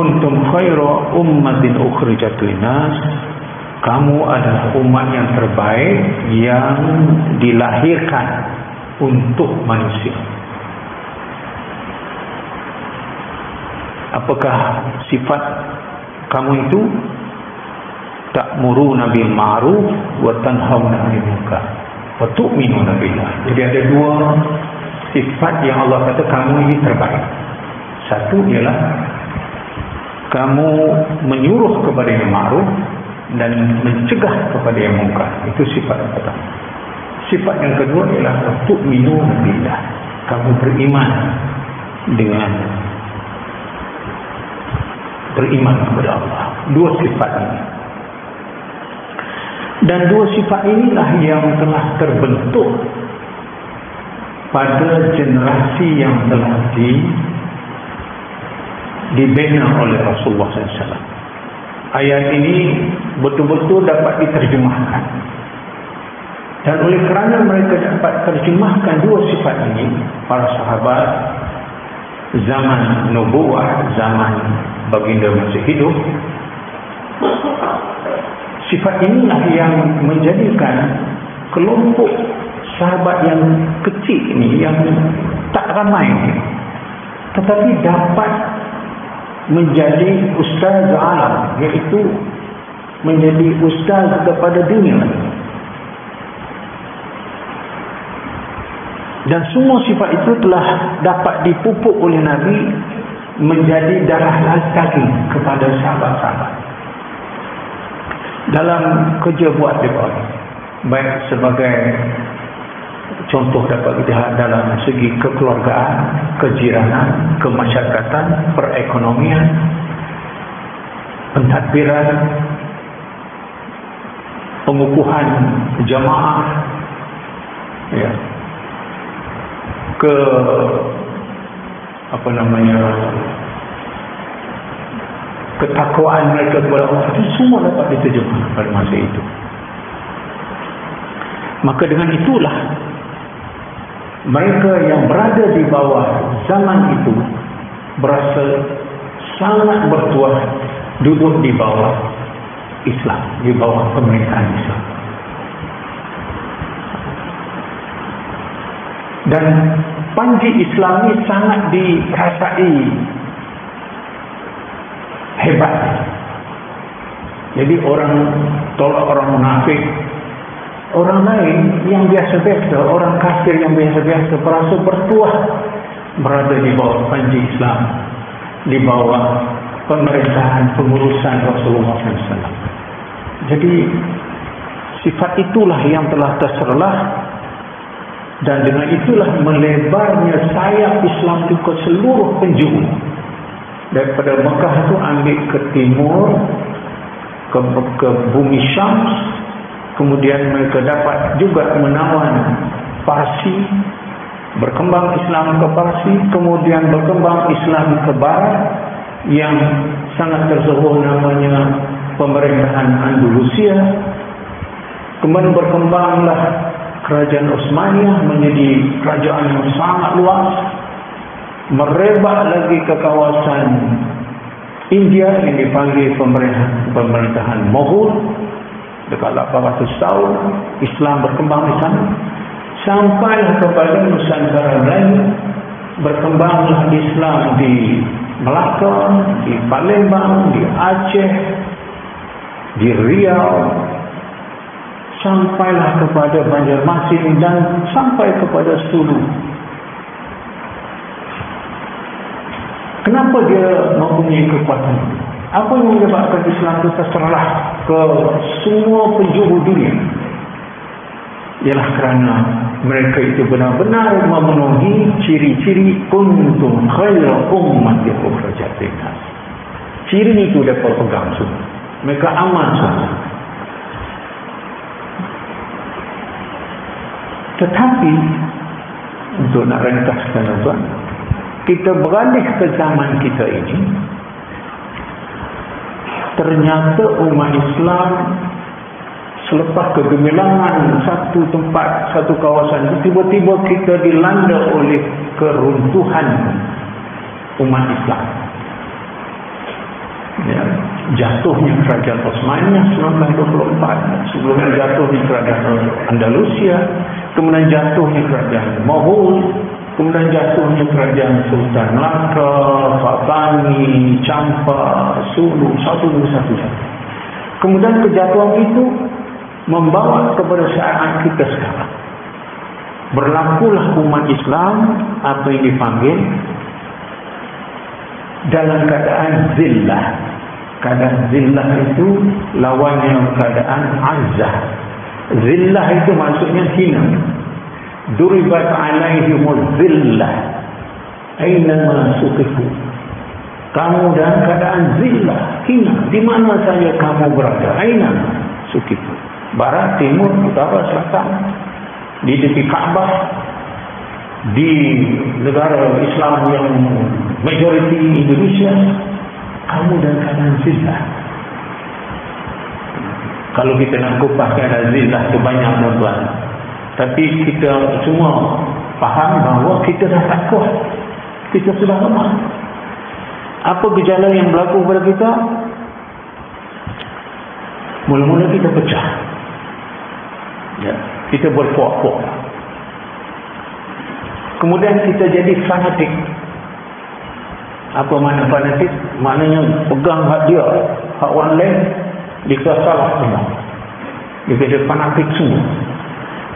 kuntum khaira ummatin ukhrijat linnas, kamu adalah umat yang terbaik yang dilahirkan untuk manusia. Apakah sifat kamu itu? Ta'muruna bil ma'ruf wa tanhauna 'anil munkar wa tu'minuna billah. Jadi ada dua sifat yang Allah kata kamu ini terbaik. Satu ialah kamu menyuruh kepada yang ma'ruf dan mencegah kepada yang munkar. Itu sifat yang pertama. Sifat yang kedua ialah tu'minuna billah. Kamu beriman kepada Allah. Dua sifat ini. Dan dua sifat inilah yang telah terbentuk pada generasi yang telah dibina oleh Rasulullah SAW. Ayat ini betul-betul dapat diterjemahkan. Dan oleh kerana mereka dapat terjemahkan dua sifat ini, para sahabat zaman nubuwah, zaman baginda masih hidup, sifat inilah yang menjadikan kelompok sahabat yang kecil ini, yang tak ramai ini, tetapi dapat menjadi ustaz alam, iaitu menjadi ustaz kepada dunia. Dan semua sifat itu telah dapat dipupuk oleh Nabi menjadi darah daging kepada sahabat-sahabat dalam kerja buat mereka. Baik sebagai contoh dapat kita lihat dalam segi kekeluargaan, kejiranan, kemasyarakatan, perekonomian, pentadbiran, pengukuhan jamaah, ya, ketakwaan mereka kepada Allah, itu semua dapat diterjemahkan pada masa itu. Maka dengan itulah mereka yang berada di bawah zaman itu berasa sangat bertuah duduk di bawah Islam, di bawah pemerintahan Islam. Dan panji Islam ini sangat dirasai hebat. Jadi orang tolak orang munafik, orang lain yang biasa-biasa, orang kafir yang biasa-biasa merasa bertuah berada di bawah panji Islam, di bawah pemerintahan pengurusan Rasulullah SAW. Jadi sifat itulah yang telah terserlah, dan dengan itulah melebarnya sayap Islam itu ke seluruh penjuru. Daripada Mekah itu ambil ke timur, ke bumi Syams, kemudian mereka dapat juga menawan Parsi, berkembang Islam ke Parsi, kemudian berkembang Islam ke Barat yang sangat tersohor namanya pemerintahan Andalusia. Kemudian berkembanglah Kerajaan Utsmaniyah menjadi kerajaan yang sangat luas, merebak lagi ke kawasan India yang dipanggil pemerintahan Mughal. Dekat 800 tahun Islam berkembang di sana, sampailah kepada Nusantara Melayu. Berkembanglah Islam di Melaka, di Palembang, di Aceh, di Riau, sampailah kepada Banjarmasin dan sampai kepada Sulu. Kenapa dia mempunyai kekuatan? Apa yang menyebabkan Islam itu terserlah ke semua penjuru dunia? Ialah kerana mereka itu benar-benar memenuhi ciri-ciri kuntum khaira ummatin ukhrijat linnas. Ciri itu dapat pegang semua. Mereka aman semua. Tetapi untuk nak ringkaskan tuan, kita beralih ke zaman kita ini, ternyata umat Islam selepas kegemilangan satu tempat, satu kawasan, tiba-tiba kita dilanda oleh keruntuhan umat Islam. ya, jatuhnya kerajaan Osmaniyah 1924, sebelumnya jatuhnya kerajaan Andalusia, kemudian jatuhnya kerajaan Moghul, kemudian jatuhnya kerajaan Sultan Melaka, Fatani, Champa, Sulu, satu demi satu. Kemudian kejatuhan itu membawa kepada saat kita sekarang. Berlakulah umat Islam apa yang dipanggil dalam keadaan zillah. Keadaan zillah itu lawannya keadaan azzah. Zillah itu maksudnya hina. Duribat alaihimul zillah aynama suqifu. Kamu dalam keadaan zillah, hina, di mana saja kamu berada. Aina suqifu. Barat, timur, utara, selatan, di tepi Kaabah, di negara Islam yang majoriti Indonesia, kamu dalam keadaan zillah. Kalau kita nak kupas keadaan zillah itu banyak tuan-tuan, tapi kita semua faham bahawa kita dah tak kuat, kita sudah lemah. Apa gejala yang berlaku pada kita? Mula-mula kita pecah, ya, kita berpuak-puak, kemudian kita jadi fanatik. Apa makna fanatik? Maknanya pegang hak dia, hak orang lain dia salah semua, dia fanatik semua.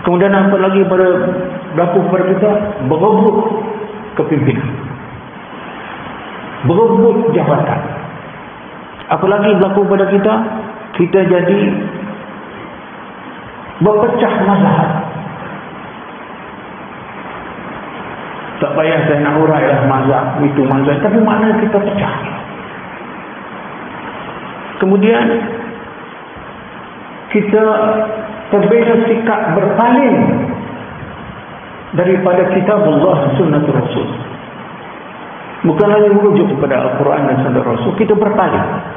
Kemudian apa lagi berlaku pada kita? Berebut kepimpinan, berebut jabatan. Apa lagi berlaku pada kita? Kita jadi berpecah mazhab. Tak payah saya nak urailah mazhab itu mazhab, tapi makna kita pecah. Kemudian kita terbina sikap berpaling daripada kitabullah dan sunnah Rasul. Bukan lagi merujuk kepada Al-Quran dan sunnah Rasul, kita berpaling.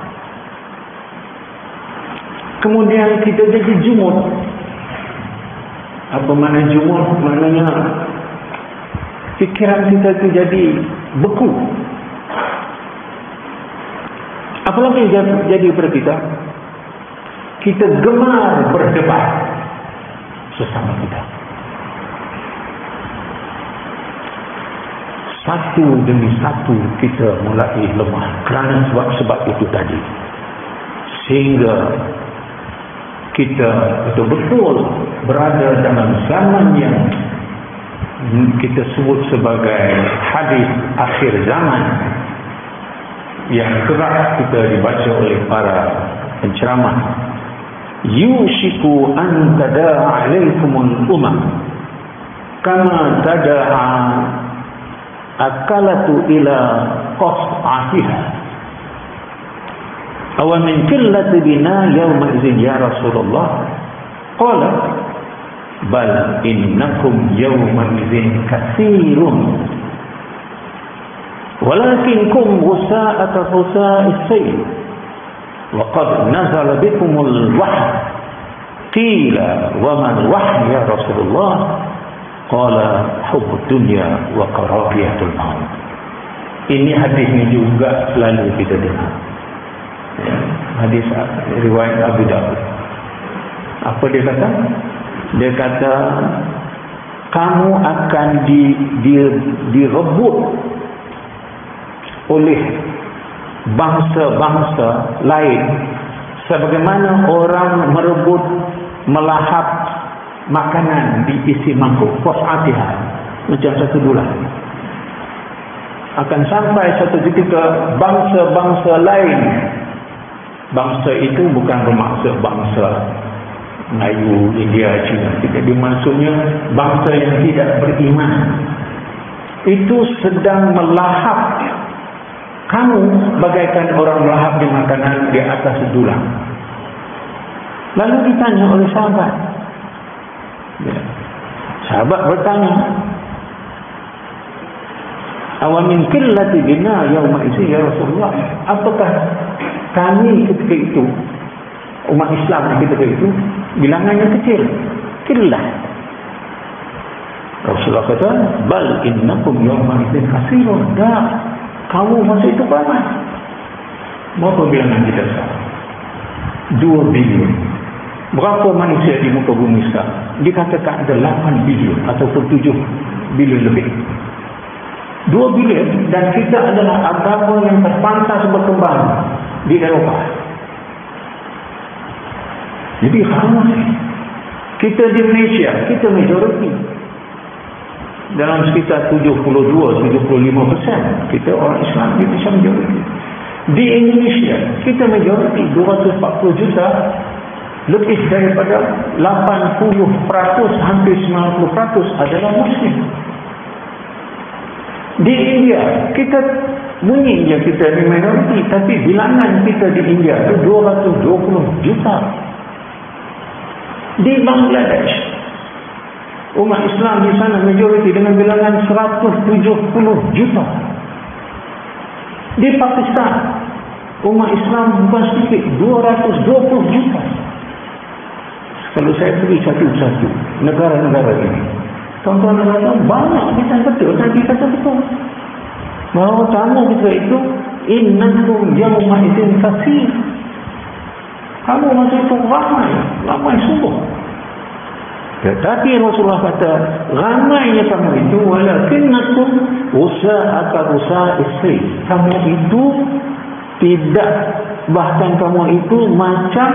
Kemudian kita jadi jumud. Apa makna jumud? Maknanya fikiran kita itu jadi beku. Apa lagi jadi pada kita? Kita gemar berdebat sesama kita. Satu demi satu kita mulai lemah kerana sebab itu tadi. Sehingga kita betul-betul berada dalam zaman yang kita sebut sebagai hadis akhir zaman, yang kerap kita dibaca oleh para penceramah. Yushiku an tada'a alaikumul umam kama tada'a akalatu ila qas'atiha aw min qillati bina yawma idzin ya Rasulullah. Qala bal innakum yawma idzin katsirun walakinkum ghusa'ata ghusa'is sayl wa qad nazala bikumul wahy. Qila wa man wahy ya Rasulullah? Qala hubbud dunya wa karahiyatul maut. Ini hadis ini juga selalu kita dengar, ya, hadis riwayat Abu Dawud. Apa dia kata? Dia kata kamu akan direbut oleh bangsa-bangsa lain sebagaimana orang merebut melahap makanan diisi mangkuk, qas'atiha, macam satu bulan. Akan sampai satu ketika bangsa-bangsa lain, bangsa itu bukan bermaksud bangsa Melayu, India, Cina, tidak dimaksudnya bangsa yang tidak beriman, itu sedang melahap kamu bagaikan orang melahap di makanan di atas sedulang. Lalu ditanya oleh sahabat, ya, sahabat bertanya, awamin qillati bina yauma idzin ya Rasulullah, apakah kami ketika itu, umat Islam ketika itu bilangannya kecil? Qillah. Rasulullah kata, bal innakum yauma idzin katsirun. Dah, kamu masa itu ramai. Berapa bilangan kita sekarang? 2 bilion. Berapa manusia di muka bumi sekarang? Dikatakan ada 8 bilion ataupun 7 bilion lebih. 2 bilion, dan kita adalah agama yang terpantas berkembang di Eropah. Jadi ramai. Kita di Malaysia, kita majoriti. Dalam sekitar 72-75% kita orang Islam, kita majoriti. Di Indonesia, kita majoriti 240 juta, lebih daripada 80%, hampir 90% adalah Muslim. Di India, kita bunyi je kita di minoriti, tapi bilangan kita di India itu 220 juta. Di Bangladesh, umat Islam di sana majoriti dengan bilangan 170 juta. Di Pakistan, umat Islam bukan sedikit, 220 juta. Kalau saya pergi satu-satu negara-negara ini, tuan-tuan dan puan, banyak kita betul, Nabi kata betul bahawa tamu kita itu innakum yawma idzin katsir. Kamu masa itu ramai sungguh. Tetapi Rasulullah kata, ramainya kamu itu walakinnakum usa'aka usa'is sayf. Kamu itu tidak, bahkan kamu itu macam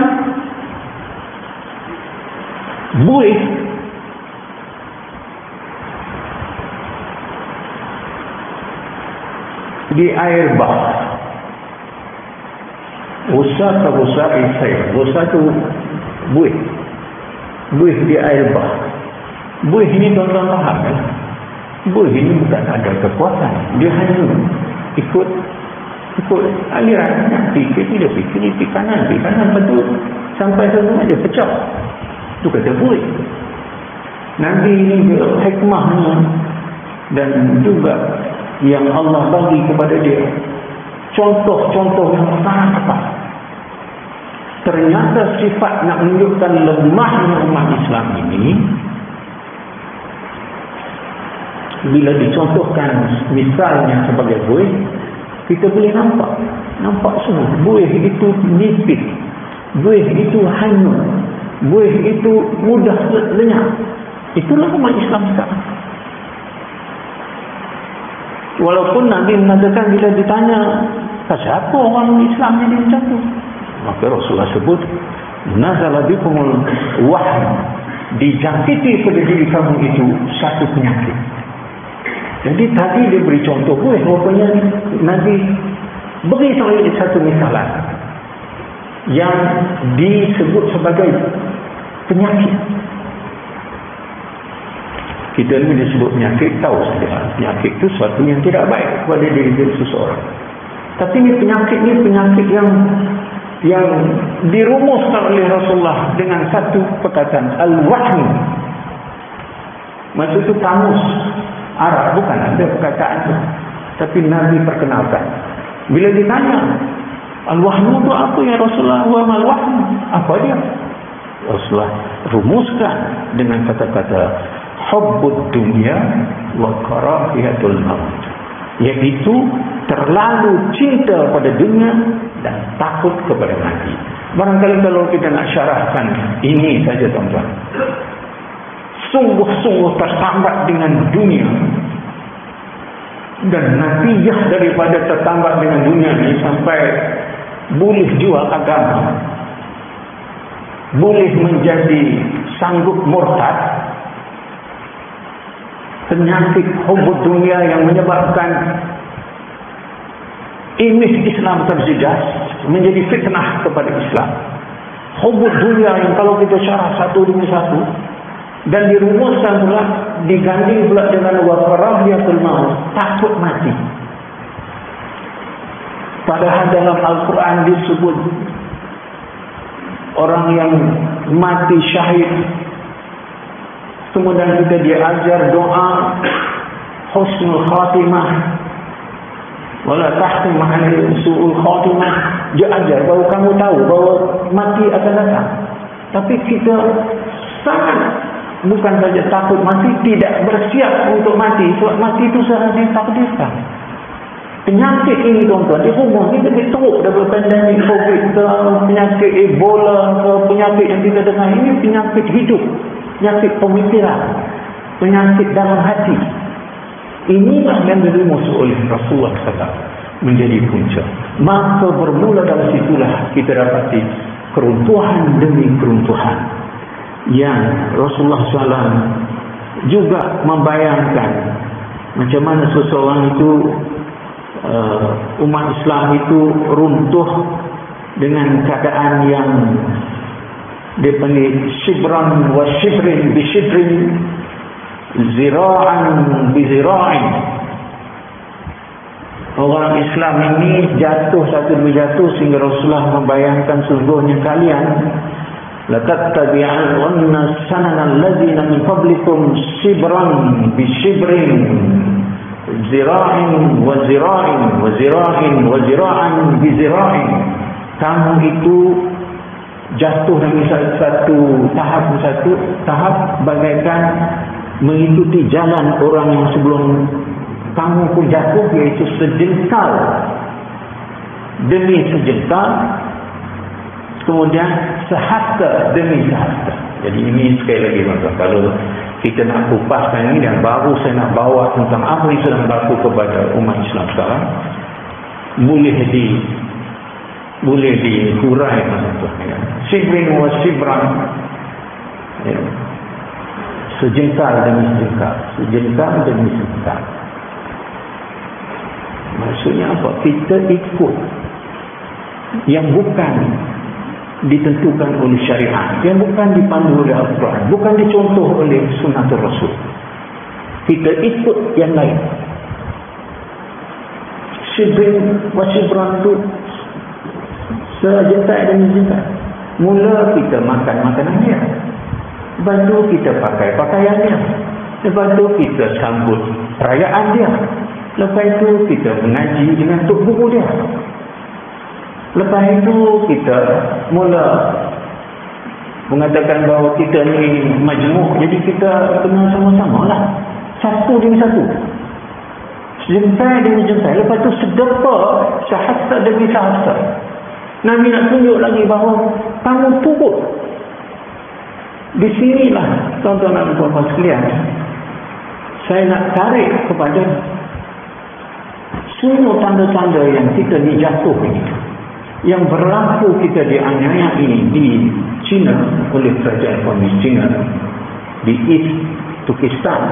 buih di air bah. Usaha isai. Usaha itu buih di air bah. Buih ini tuan-tuan faham kan? Buih ini bukan ada kekuatan, dia hanya ikut aliran. Fikir kiri, kanan, betul sampai semua dia pecah. Itu kata buih. Nabi ini hikmahnya dan juga yang Allah bagi kepada dia contoh-contoh yang sangat tepat. Ternyata sifat nak menunjukkan lemahnya umat Islam ini, bila dicontohkan misalnya sebagai buih, kita boleh nampak semua. Buih itu nipis, buih itu hanyut, buih itu mudah lenyap. Itulah umat Islam sekarang. Walaupun Nabi mengatakan bila ditanya, siapa orang Islam jadi macam tu? Maka Rasulullah sebut, nazala bikumul wahn, dijangkiti pada diri kamu itu satu penyakit. Jadi tadi dia beri contoh, rupanya Nabi beri satu misalan yang disebut sebagai penyakit. Kita ni disebut penyakit, tahu saja penyakit itu sesuatu yang tidak baik kepada diri seseorang. Tapi ni penyakit yang dirumuskan oleh Rasulullah dengan satu perkataan, al-wahn. Maksud itu kamus Arab, bukan ada perkataan itu, tapi Nabi perkenalkan. Bila ditanya al-wahn itu apa ya Rasulullah, wa mal-wahn, apa dia? Rasulullah rumuskan dengan kata-kata hubbud dunya wa karahiyatul maut, iaitu terlalu cinta pada dunia dan takut kepada mati. Barangkali kalau kita nak syarahkan ini saja tuan-tuan, sungguh-sungguh tertambat dengan dunia, dan natijah daripada tertambat dengan dunia ini sampai boleh jual agama, boleh menjadi sanggup murtad. Penyakit hubbud dunia yang menyebabkan imej Islam terjejas, menjadi fitnah kepada Islam. Hubbud dunia yang kalau kita syarah satu demi satu dan dirumuskan pula, diganding pula dengan wa karahiyatul maut, takut mati. Padahal dalam Al-Quran disebut orang yang mati syahid, kemudian kita diajar doa husnul khatimah, wala tahtim alaihi su'ul khatimah. Dia ajar bahawa kamu tahu bahawa mati akan datang, tapi kita sangat bukan saja takut mati, tidak bersiap untuk mati. Sebab mati itu seharusnya takdirkan. Penyakit ini tuan-tuan, dia rumah ni lebih teruk daripada pandemik COVID ke, penyakit Ebola ke, penyakit yang kita dengar ini penyakit hidup, penyakit pemikiran, penyakit dalam hati. Inilah yang dirumus oleh Rasulullah SAW menjadi punca. Maka bermula dari situlah kita dapati keruntuhan demi keruntuhan yang Rasulullah SAW juga membayangkan macam mana seseorang itu, umat Islam itu runtuh dengan keadaan yang dia panggil shibran wa shibrin bi shibrin, zira'an bi zira'in. Orang Islam ini jatuh satu demi jatuh sehingga Rasulullah membayangkan sesungguhnya kalian latattabi'anna sanana allazina min qablikum shibran bi shibrin, zira'in wa zira'in wa zira'in wa zira'an bi zira'in. Kamu itu jatuh dari satu tahap bagaikan mengikuti jalan orang yang sebelum kamu pun jatuh, iaitu sejengkal demi sejengkal, kemudian sehasta demi sehasta. Jadi ini sekali lagi tuan-tuan, kalau kita nak kupaskan ini, yang baru saya nak bawa tentang apa yang sedang berlaku kepada umat Islam sekarang, boleh dihurai tuan-tuan. Shibrin wa shibran, ya. Sejengkal demi sejengkal, sejengkal demi sejengkal. Maksudnya apa? Kita ikut yang bukan ditentukan oleh syariat, yang bukan dipandu oleh Al-Quran, bukan dicontoh oleh sunnatul Rasul. Kita ikut yang lain. Shibrin wa shibran itu sejengkal demi sejengkal. Mula kita makan makanan dia, lepas tu kita pakai pakaian dia, lepas tu kita sambut perayaan dia, lepas itu kita mengaji dengan tok guru dia, lepas itu kita mula mengatakan bahawa kita ni majmuk, jadi kita kena sama-sama lah, satu demi satu, jengkai demi jengkai. Lepas tu sedepa sahasta demi sahasta. Nabi nak tunjuk lagi bahawa kamu turut. Di sinilah tuan-tuan dan puan-puan sekalian, saya nak tarik kepada semua tanda-tanda yang kita ni jatuh ini, yang berlaku kita dianiaya ini di China oleh kerajaan komunis China, di East Turkestan,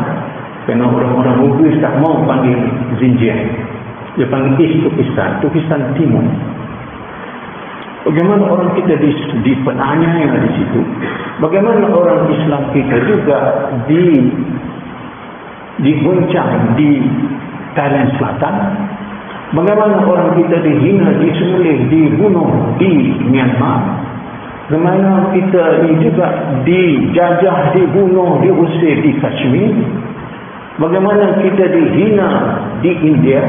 kerana orang-orang Bugis tak mau panggil Xinjiang, dia panggil East Turkestan, Turkestan Timur. Bagaimana orang kita dipenganiaya di situ, bagaimana orang Islam kita juga digoncang di Thailand Selatan, bagaimana orang kita dihina, disembelih, dibunuh di Myanmar, bagaimana kita ini juga dijajah, dibunuh, diusir di Kashmir, bagaimana kita dihina di India,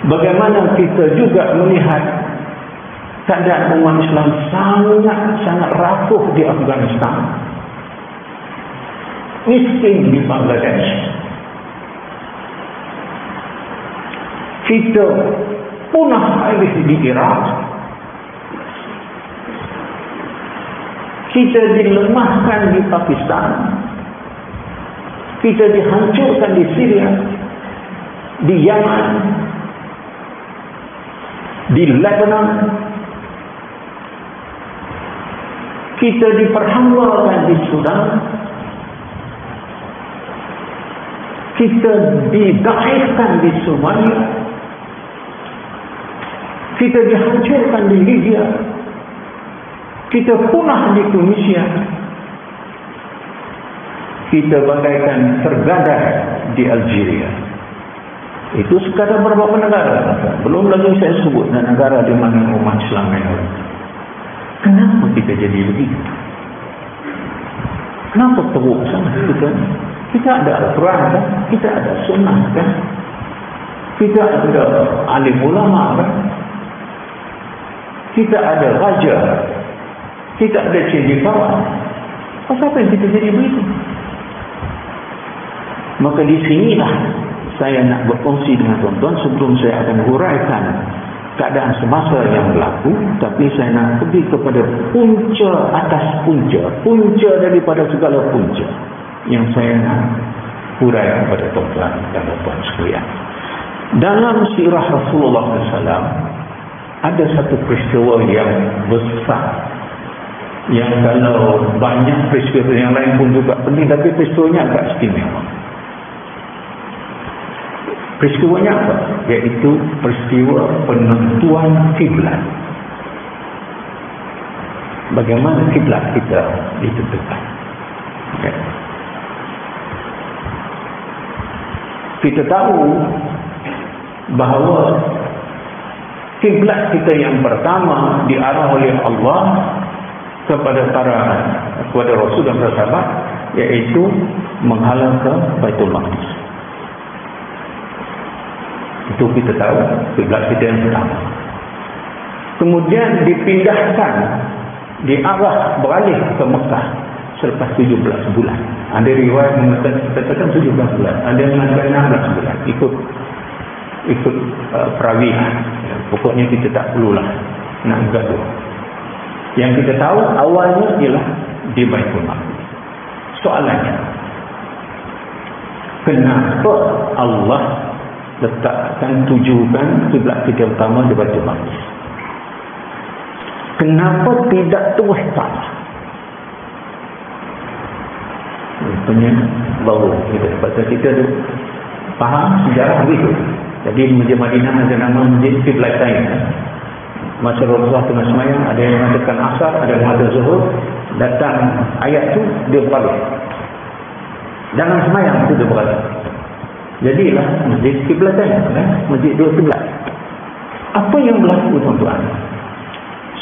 bagaimana kita juga melihat keadaan umat Islam sangat rapuh di Afghanistan, miskin di Bangladesh, kita punah habis di Iraq, kita dilemahkan di Pakistan, kita dihancurkan di Syria, di Yaman, di Lebanon, kita diperhambakan di Sudan, kita didaifkan di Somalia, kita dihancurkan di Libya, kita punah di Tunisia, kita bagaikan tergadai di Algeria. Itu sekadar beberapa negara. Belum lagi saya sebut negara di mana umat Islam ada. Kenapa kita jadi begitu? Kenapa teruk sangat kita ada Al-Quran kan? Kita ada Sunnah kan? Kita ada alim ulama kan? Kita ada raja, kita ada cendekiawan. Apa yang kita jadi begitu? Maka di sinilah saya nak berkongsi dengan tuan-tuan sebelum saya akan huraikan keadaan semasa yang berlaku, tapi saya nak pergi kepada punca atas punca daripada segala punca yang saya nak hurai kepada tuan-tuan dan puan sekalian. Dalam sirah Rasulullah SAW ada satu peristiwa yang besar, yang kalau banyak peristiwa yang lain pun juga penting, tapi peristiwanya agak istimewa. Peristiwanya apa? Iaitu peristiwa penentuan kiblat. Bagaimana kiblat kita ditentukan? Okay. Kita tahu bahawa kiblat kita yang pertama diarah oleh Allah kepada Rasul dan para sahabat, iaitu menghadap ke Baitul Maqdis. Itu kita tahu kiblat kita yang pertama. Kemudian dipindahkan, diarah beralih ke Mekah selepas 17 bulan. Ada riwayat mengatakan 17 bulan, ada yang mengatakan 16 bulan. Ikut perawihan. Pokoknya kita tak perlulah nak gaduh. Yang kita tahu awalnya ialah di Baitul Maqdis. Soalannya, kenapa Allah letakkan tujukan kiblat kita utama di Baitul Maqdis? Kenapa tidak terus Kaabah? Rupanya baru kita ada faham sejarah begitu. Jadi Masjid Madinah ada nama Masjid Qiblatain. Masa Rasulullah tengah semayang, ada yang mengatakan asar, ada yang mengatakan zuhur, datang ayat tu dia balik. Jangan semayang tu dia balik. Jadilah Masjid Qiblatain, Masjid dua kiblat. Apa yang berlaku tuan-tuan?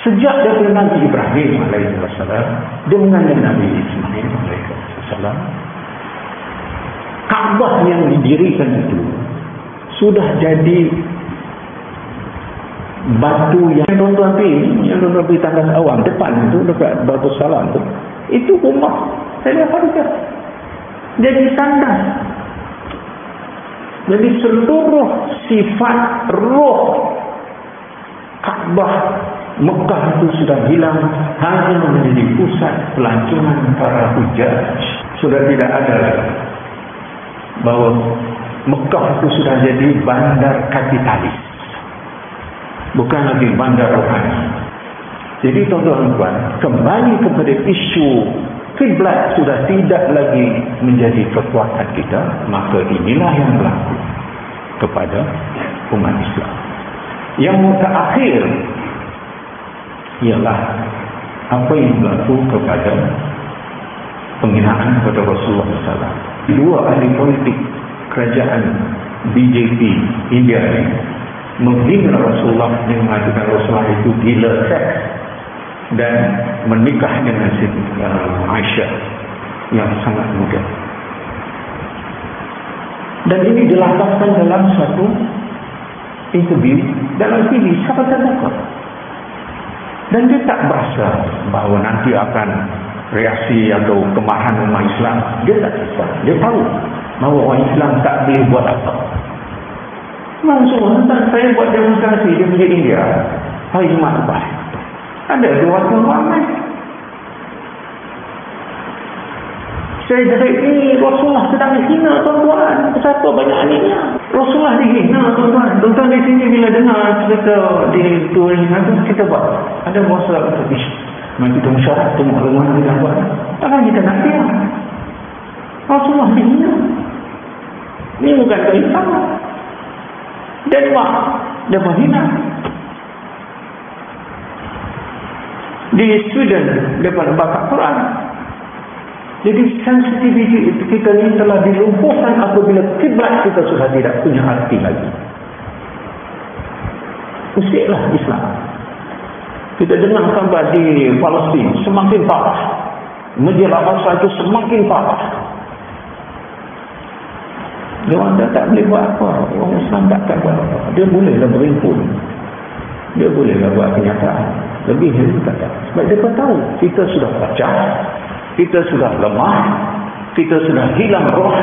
Sejak daripada Nabi Ibrahim AS dengan Nabi Ismail AS, Kaabah yang didirikan itu sudah jadi batu yang tuan-tuan pergi Tandas Awam depan tu, dekat Batu Salam tu, itu rumah saya Kharijah jadi tandas. Jadi seluruh sifat roh Kaabah Mekah itu sudah hilang, hanya menjadi pusat pelancongan para hujaj. Sudah tidak ada lagi bahawa Mekah itu sudah jadi bandar kapitalis, bukan lagi bandar rohani. Jadi tuan-tuan, kembali kepada isu kiblat sudah tidak lagi menjadi kekuatan kita, maka inilah yang berlaku kepada umat Islam. Yang terakhir ialah apa yang berlaku kepada penghinaan kepada Rasulullah SAW. Dua ahli politik kerajaan BJP India ini menghina Rasulullah dengan mengatakan Rasulullah itu gila seks dan menikah dengan Aisyah yang sangat muda. Dan ini dilafazkan dalam satu interview dalam TV secara terbuka. Dan dia tak berasa bahawa nanti akan reaksi atau kemarahan umat Islam. Dia tak kisah. Dia tahu bahawa orang Islam tak boleh buat apa. Langsung tentang saya buat demonstrasi di Masjid India hari Jumaat lepas, ada 200 ramai. Saya cakap ini Rasulullah sedang dihina tuan-tuan. Kenapa banyak anaknya? Rasulullah dihina tuan-tuan. Tuan-tuan di sini bila dengar cerita di tuan itu kita buat, ada masa untuk mari kita mesyuarat tengok bagaimana kita buat. Takkan kita nak diam. Rasulullah dihina. Ini bukan keislaman. Denmark dia menghina. Di Sweden dia baca Quran. Jadi sensitiviti kita ini telah dilumpuhkan apabila kiblat kita sudah tidak punya arti lagi. Usiklah Islam. Kita dengar kabar di Palestin semakin parah. Masjid Al-Aqsa itu semakin parah. Dia orang tak boleh buat apa. Orang Islam tak buat apa. Dia bolehlah berimpun. Dia bolehlah buat kenyataan. Lebih dari kata. Sebab dia tahu kita sudah pecah. Kita sudah lemah, kita sudah hilang roh,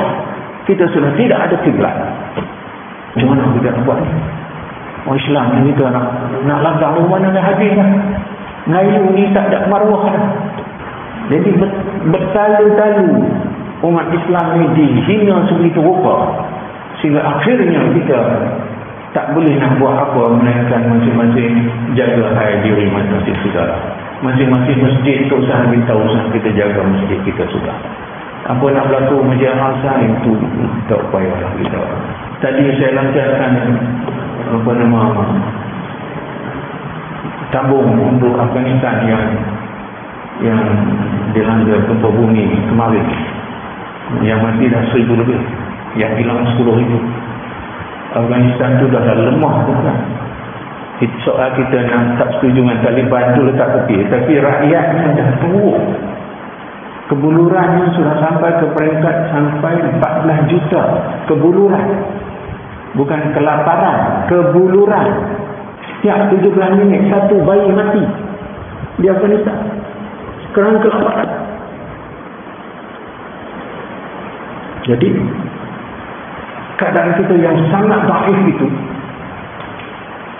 kita sudah tidak ada kiblat. Macam mana kita nak buat ni? Orang Islam ni kita nak langgar mana dah habis dah. Ngayu ni tak ada maruah dah. Jadi bertalu-talu umat Islam ni dihina sebegitu rupa, sehingga akhirnya kita tak boleh nak buat apa melainkan masing-masing jaga hai diri masing-masing saudara. Masing-masing masjid tu usaha kita usaha kita jaga masjid kita sudah. Apa nak berlaku masjid Al-Aqsa itu tak payahlah kita. Tadi saya lancarkan tabung untuk Afghanistan yang dilanda gempa bumi kemarin, yang mati dah 1,000 lebih, yang hilang 10,000. Afghanistan tu dah lemah bukan? Soal kita nak tak setuju dengan Taliban tu letak tepi, tapi rakyatnya dah teruk. Kebulurannya sudah sampai ke peringkat sampai 14 juta kebuluran. Bukan kelaparan, kebuluran. Setiap 17 minit satu bayi mati di Afghanistan kerana kelaparan. Jadi keadaan kita yang sangat daif itu,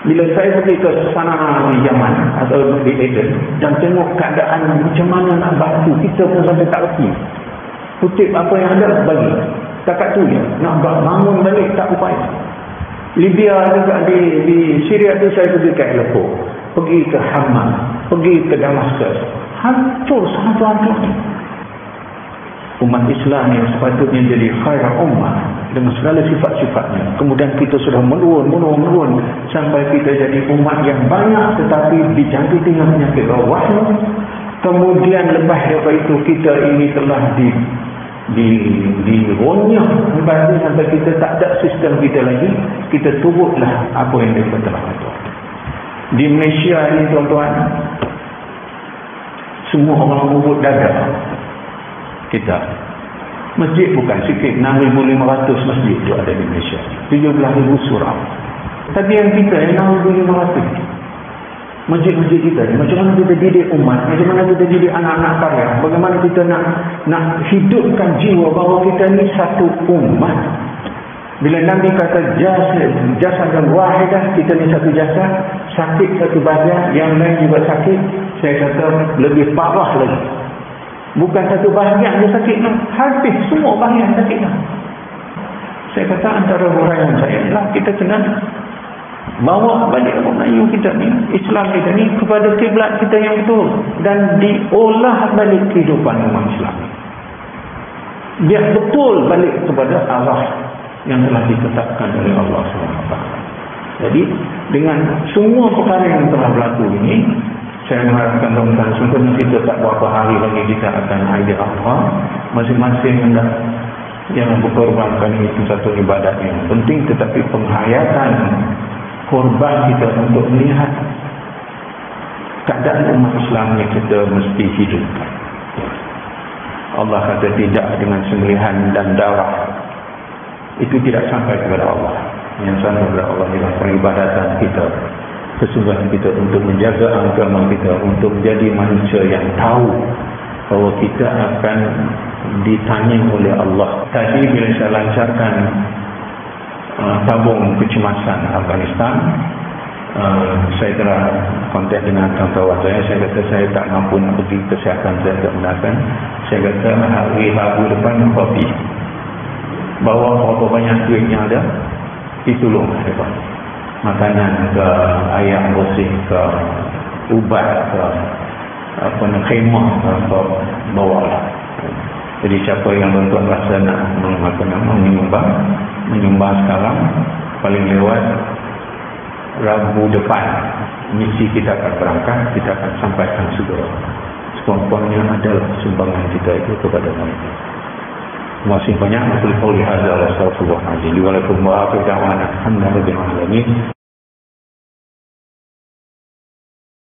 bila saya pergi ke sana di Yaman atau di Aden dan tengok keadaan macam mana nak bantu, kita pun sampai tak reti. Kutip apa yang ada bagi, takat tu je nak bangun balik tak upaya. Libya juga di Syria tu saya pergi ke Aleppo, pergi ke Hama, pergi ke Damaskus, hancur sangat-sangat. Umat Islam yang sepatutnya jadi khairul ummah dengan segala sifat-sifatnya, kemudian kita sudah menurun sampai kita jadi umat yang banyak tetapi dijangkiti dengan penyakit wahyu. Kemudian lepas daripada itu kita ini telah dironyah sampai kita tak ada sistem kita lagi, kita turutlah apa yang mereka telah buat. Di Malaysia ini tuan-tuan, semua orang urut dada kita. Masjid bukan sikit, 6,500 masjid tu ada di Malaysia, 17,000 surau. Tapi yang kita 6,500 masjid-masjid kita ni, macam mana kita didik umat, macam mana kita didik anak-anak karya, bagaimana kita nak hidupkan jiwa bahawa kita ni satu umat. Bila Nabi kata jasad dan wahidah, kita ni satu jasad, sakit satu bahagian, yang lain juga sakit, saya kata lebih parah lagi. Bukan satu bahagian dia sakit, habis semua bahagian sakit. Saya kata antara huraian saya ialah kita kena bawa balik orang Melayu kita ni, Islam kita ni kepada kiblat kita yang betul, dan diolah balik kehidupan umat Islam. Biar betul balik kepada arah yang telah ditetapkan oleh Allah SWT. Jadi dengan semua perkara yang telah berlaku ini, saya mengharapkan tuan-tuan, sebenarnya kita tak berapa hari lagi kita akan idea Allah. Masing-masing yang berkorbankan itu satu ibadat yang penting, tetapi penghayatan korban kita untuk melihat keadaan umat Islam yang kita mesti hidupkan. Allah kata tidak dengan sembelihan dan darah. Itu tidak sampai kepada Allah. Yang sampai kepada Allah ialah peribadatan kita, kesungguhan kita untuk menjaga agama kita, untuk menjadi manusia yang tahu bahawa kita akan ditanya oleh Allah. Tadi bila saya lancarkan tabung kecemasan Afghanistan, saya telah kontak dengan kawan-kawan saya kata saya tak mampu nak pergi kesihatan, saya tak gunakan. Saya kata hari Rabu depan kopi, bawa berapa banyak duit yang ada, ditolong mereka, makanan ke, air bersih ke, ubat ke, khemah ke, bawalah. Jadi siapa yang tuan-tuan rasa nak menyumbang sekarang, paling lewat Rabu depan misi kita akan berangkat, kita akan sampaikan segera sekurang-kurangnya adalah sumbangan kita itu kepada mereka. Terima kasih banyak. Aku lihat hadza wa astaghfirullah. Waalaikumsalam warahmatullahi wabarakatuh.